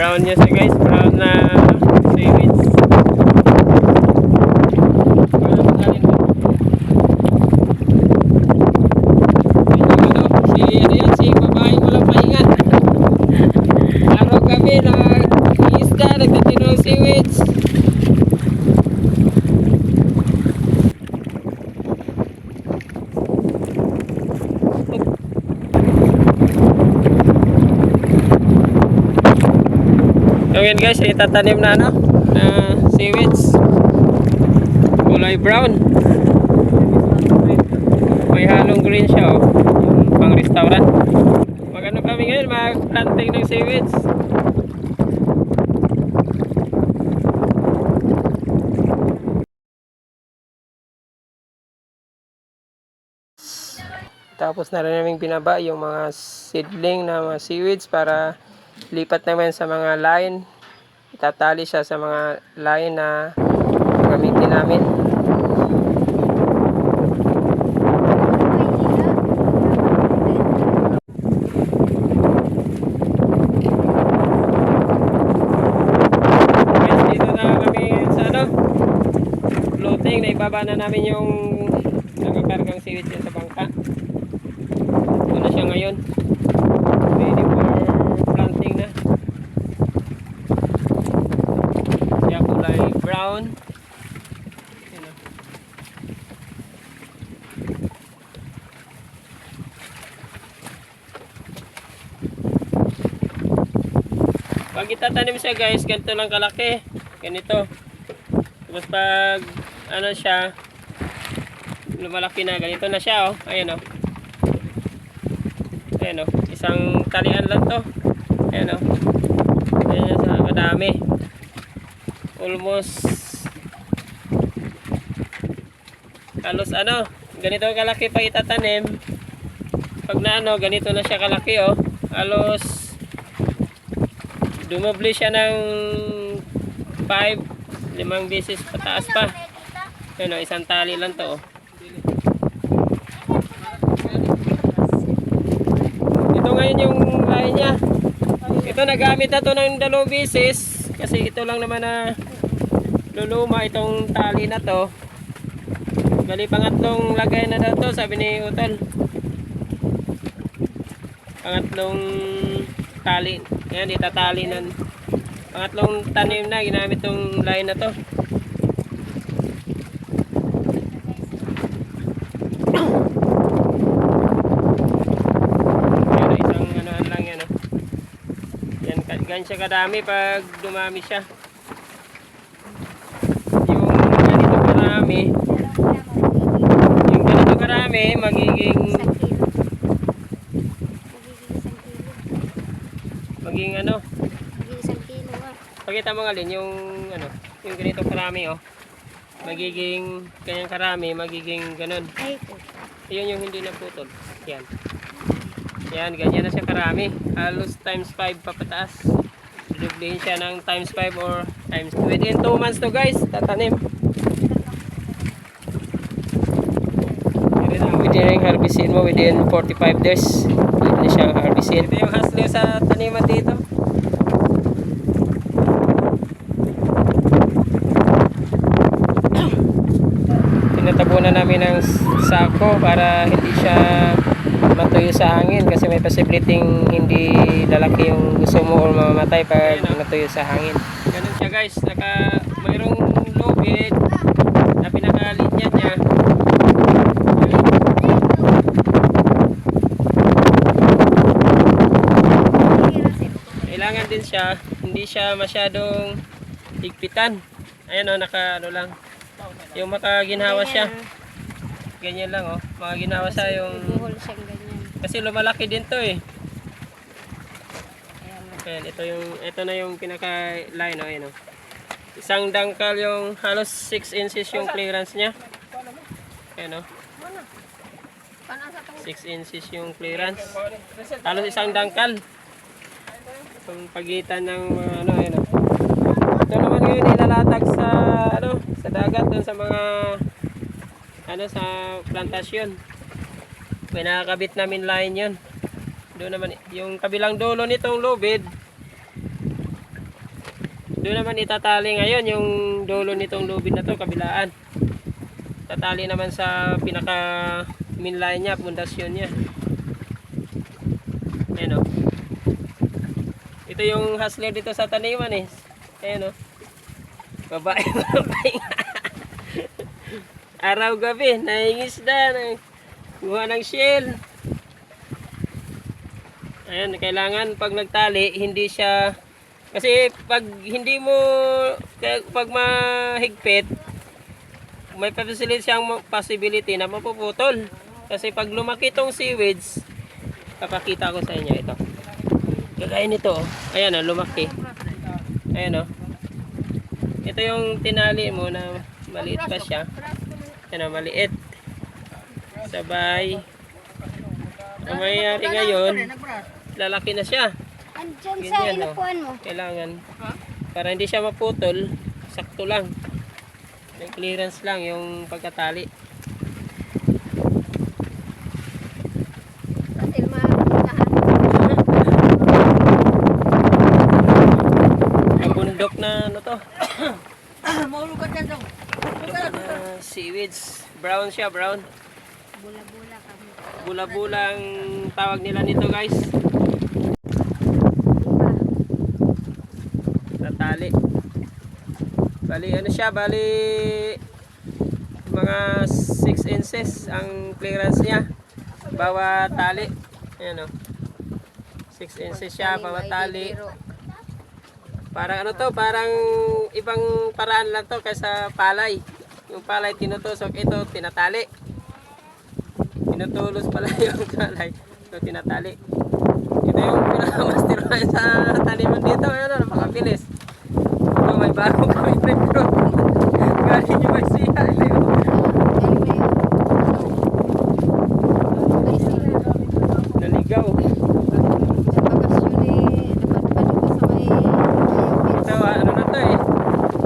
Brown niya siya guys, brown na seaweeds. Si babaeng walang pahinga. Araw kami nag-iisda, nagtatino ng seaweeds. So yan guys, itatanim na na seaweeds. Kulay brown. May halong green siya, oh. Yung pang restaurant. Magano kami ngayon, mag-planting ng seaweeds. Tapos na rin namin binaba yung mga seedling na mga seaweeds para lipat naman sa mga line. Itatali siya sa mga line na gamitin namin. Dito na kami sa floating. Naibaba na namin yung nakakargang seaweeds sa bangka. Ito na siya ngayon. Ready for planting na. Siya kulay brown. Yan, oh. Pag itatanim siya guys, ganito lang kalaki. Ganito. Tapos pag ano siya, lumalaki na, ganito na siya, oh. Ayan, oh. Ayan, oh. Isang talian lang to. Ayan, oh. Ayan sa kadami. Almost halos ganito kalaki pag itatanim. Pag na ganito na siya kalaki, oh. Halos dumobli siya ng 5 beses pataas pa. Ayan, oh. Isang tali lang to, oh. Ito ngayon yung line niya. Ito nagamit na to ng 2 beses kasi ito lang naman na luluma itong tali na to. Bali pangatlong lagay na daw to, sabi ni Utol. Pangatlong tali. Ayan, itatali na. Pangatlong tanim na ginamit tong line na to. Ganyan siya kadami pag dumami siya. Yung ganito karami magiging ano? Magiging 1 kilo nga. Pakita mo nga Lin, yung yung ganito karami, oh. Magiging kanyang karami, magiging ganun. Ayun yung hindi naputol. Yan. Yan, ganyan na siya karami. Halos times 5 papataas. Dublihin siya ng times 5 or times. Within 2 months to guys, tatanim. Within harvestin mo, within 45 days, hindi na siya harvestin. Ito yung hustle sa taniman dito. Tinatabunan namin ng sako para hindi siya matuyo sa hangin kasi may possibility hindi lalaki yung gusto mo o mamamatay pag natuyo sa hangin. Ganun siya guys, mayroong lubid na pinakalinya niya. Kailangan din siya, hindi siya masyadong higpitan. Ayan, oh, lang. Yung makaginhawa siya. Ganyan lang, oh. Makaginhawa siya yung kasi lumalaki din to, eh. Ayan, ito na yung pinaka line, oh, ayan, oh. Isang dangkal yung halos 6 inches yung clearance niya. Ayan, oh. 6 inches yung clearance. Halos isang dangkal. Yung pagitan ng ayan, oh. Ito naman ngayon nilalatag sa sa dagat dun sa mga sa plantasyon. Pinakakabit namin line yun. Doon naman yung kabilang dulo nitong lubid. Doon naman itatali ngayon yung dulo nitong lubid na to, kabilaan. Tatali naman sa pinaka main line niya, pundasyon niya. Ayan o. Ito yung hustler dito sa taniman eh. Ayan o. Babae araw gabi, nahingisda, guha ng shell. Ayan, kailangan pag nagtali, hindi siya, kasi pag hindi mo, pag mahigpit, may possibility na mapuputol. Kasi pag lumaki tong seaweeds, papakita ko sa inyo ito. Kagaya nito, ayan o, lumaki. Ayan o. Ito yung tinali mo na maliit pa siya. Ayan o, maliit. Sabay. Ang mayayari ngayon, lalaki na siya. Andiyan sa Ganyan, inupuan mo. Kailangan, para hindi siya maputol, sakto lang. May clearance lang yung pagkatali. Kasi matahan. Ang bundok na ano to? Maulog ka dyan, dong. Seaweeds. Brown siya, brown. Bula-bula kami. Bula-bula ang tawag nila nito guys. Natali. Bali ano siya, bali mga 6 inches ang clearance niya. Bawat tali. Ayan o. 6 inches siya, bawat tali. Parang ano to, parang ibang paraan lang to kaysa palay. Yung palay tinutusok, ito tinatali. Tinutulos pala yung palay. Ito tinatali. Ito yung pinakamasterohan sa taniman dito. Ayan o, napakabilis. Oh, may bago kami prepro. Galing yung may siya. Naligaw. Ito, ano na to eh.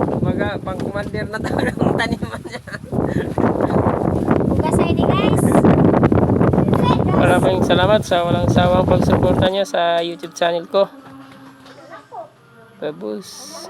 Kumbaga, pang commander na to ng taniman niya. Bukas ID guys. Maraming salamat sa walang sawang pagsuporta niya sa YouTube channel ko. Babus.